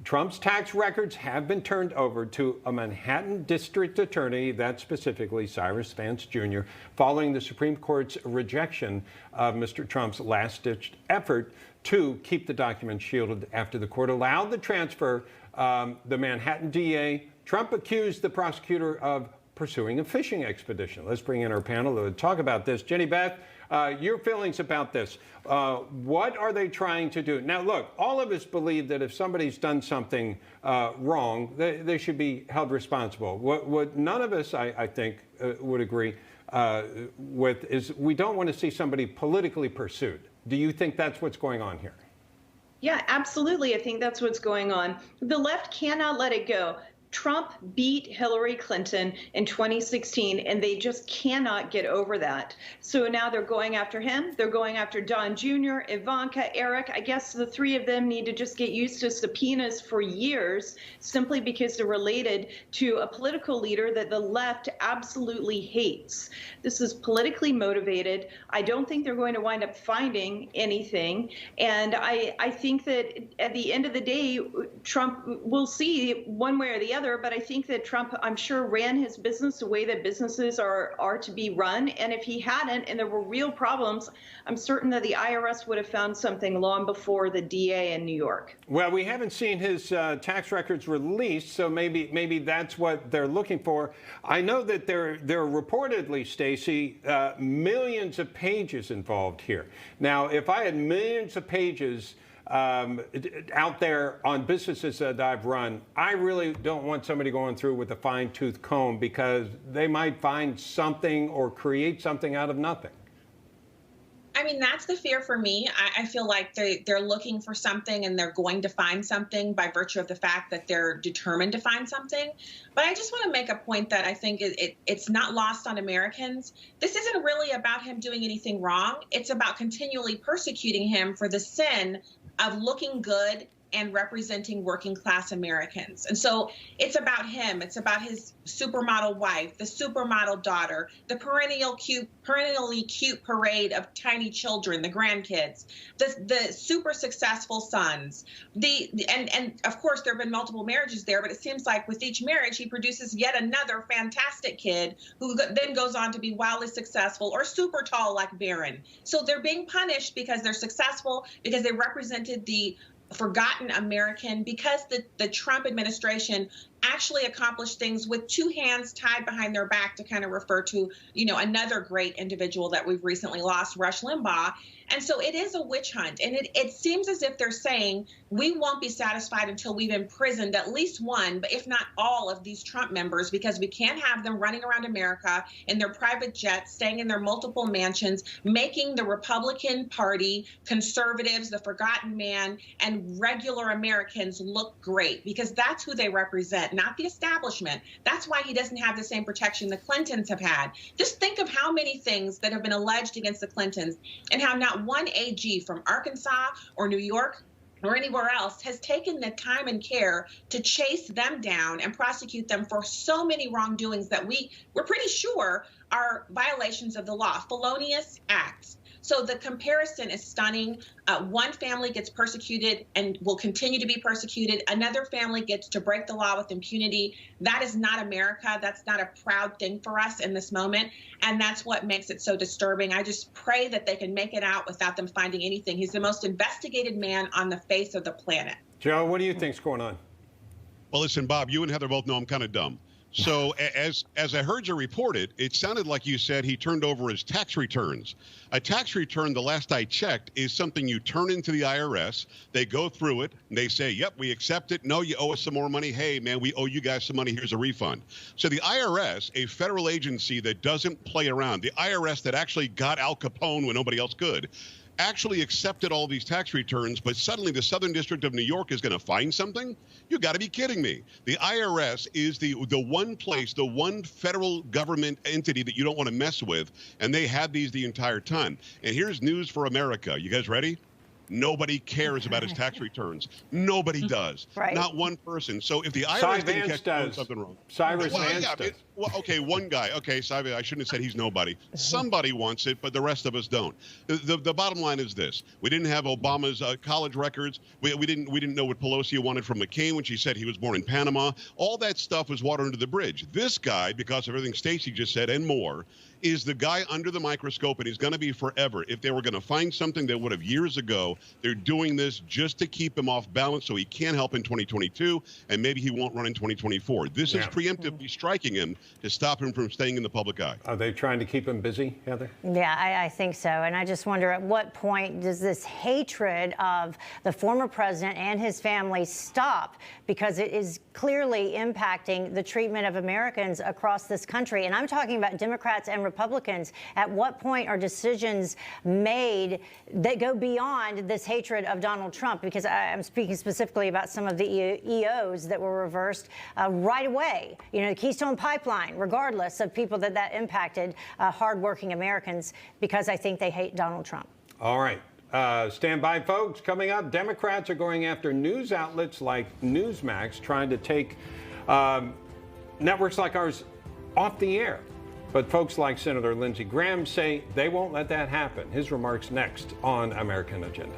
Trump's tax records have been turned over to a Manhattan district attorney, that's specifically Cyrus Vance Jr., following the Supreme Court's rejection of Mr. Trump's last-ditch effort to keep the documents shielded after the court allowed the transfer. The Manhattan DA, Trump accused the prosecutor of pursuing a fishing expedition. Let's bring in our panel to talk about this. Jenny Beth, your feelings about this. What are they trying to do? Now, look, all of us believe that if somebody's done something wrong, they should be held responsible. What none of us, I think, would agree with is we don't want to see somebody politically pursued. Do you think that's what's going on here? Yeah, absolutely. I think that's what's going on. The left cannot let it go. Trump beat Hillary Clinton in 2016, and they just cannot get over that. So now they're going after him. They're going after Don Jr., Ivanka, Eric. I guess the three of them need to just get used to subpoenas for years simply because they're related to a political leader that the left absolutely hates. This is politically motivated. I don't think they're going to wind up finding anything. And I think that at the end of the day, Trump will see one way or the other. But I think that Trump, I'm sure, ran his business the way that businesses are to be run. And if he hadn't, and there were real problems, I'm certain that the IRS would have found something long before the DA in New York. Well, we haven't seen his tax records released, so maybe that's what they're looking for. I know that there are reportedly, Stacy, millions of pages involved here. Now, if I had millions of pages out there on businesses that I've run, I really don't want somebody going through with a fine-tooth comb because they might find something or create something out of nothing. I mean, that's the fear for me. I feel like they're looking for something and they're going to find something by virtue of the fact that they're determined to find something. But I just want to make a point that I think it's not lost on Americans. This isn't really about him doing anything wrong. It's about continually persecuting him for the sin of looking good and representing working class Americans. And so it's about him. It's about his supermodel wife, the supermodel daughter, the perennially cute parade of tiny children, the grandkids, the super successful sons. And of course, there have been multiple marriages there, but it seems like with each marriage, he produces yet another fantastic kid who then goes on to be wildly successful or super tall like Barron. So they're being punished because they're successful, because they represented the forgotten American, because the Trump administration actually accomplished things with two hands tied behind their back, to kind of refer to, another great individual that we've recently lost, Rush Limbaugh. And so it is a witch hunt. And it seems as if they're saying we won't be satisfied until we've imprisoned at least one, but if not all of these Trump members, because we can't have them running around America in their private jets, staying in their multiple mansions, making the Republican Party, conservatives, the forgotten man, and regular Americans look great, because that's who they represent, not the establishment. That's why he doesn't have the same protection the Clintons have had. Just think of how many things that have been alleged against the Clintons and how not one AG from Arkansas or New York or anywhere else has taken the time and care to chase them down and prosecute them for so many wrongdoings that we're pretty sure are violations of the law, felonious acts. So the comparison is stunning. One family gets persecuted and will continue to be persecuted. Another family gets to break the law with impunity. That is not America. That's not a proud thing for us in this moment. And that's what makes it so disturbing. I just pray that they can make it out without them finding anything. He's the most investigated man on the face of the planet. Joe, what do you think's going on? Well, listen, Bob, you and Heather both know I'm kind of dumb. So as I heard you report it, it sounded like you said he turned over his tax returns. A tax return, the last I checked, is something you turn into the IRS. They go through it, and they say, yep, we accept it. No, you owe us some more money. Hey, man, we owe you guys some money. Here's a refund. So the IRS, a federal agency that doesn't play around, the IRS that actually got Al Capone when nobody else could, actually accepted all these tax returns, but suddenly the Southern District of New York is going to find something? You got to be kidding me. The IRS is the one place, the one federal government entity that you don't want to mess with, and they had these the entire time. And here's news for America. You guys ready? Nobody cares about his tax returns. Nobody does. Right. Not one person. So if the Cy IRS didn't Vance catch does. something wrong. Cyrus Well, Vance yeah, does. well, okay, one guy. Okay, Cy Vance, I shouldn't have said he's nobody. Somebody wants it, but the rest of us don't. The bottom line is this: we didn't have Obama's college records. We didn't know what Pelosi wanted from McCain when she said he was born in Panama. All that stuff was water under the bridge. This guy, because of everything Stacy just said and more, is the guy under the microscope, and he's going to be forever. If they were going to find something they would have years ago, they're doing this just to keep him off balance so he can't help in 2022, and maybe he won't run in 2024. This is preemptively striking him to stop him from staying in the public eye. Are they trying to keep him busy, Heather? Yeah, I think so. And I just wonder, at what point does this hatred of the former president and his family stop? Because it is clearly impacting the treatment of Americans across this country. And I'm talking about Democrats and Republicans. At what point are decisions made that go beyond this hatred of Donald Trump? Because I'm speaking specifically about some of the EOs that were reversed right away. You know, the Keystone Pipeline, regardless of people that impacted, hardworking Americans, because I think they hate Donald Trump. All right. Stand by, folks. Coming up, Democrats are going after news outlets like Newsmax, trying to take networks like ours off the air. But folks like Senator Lindsey Graham say they won't let that happen. His remarks next on American Agenda.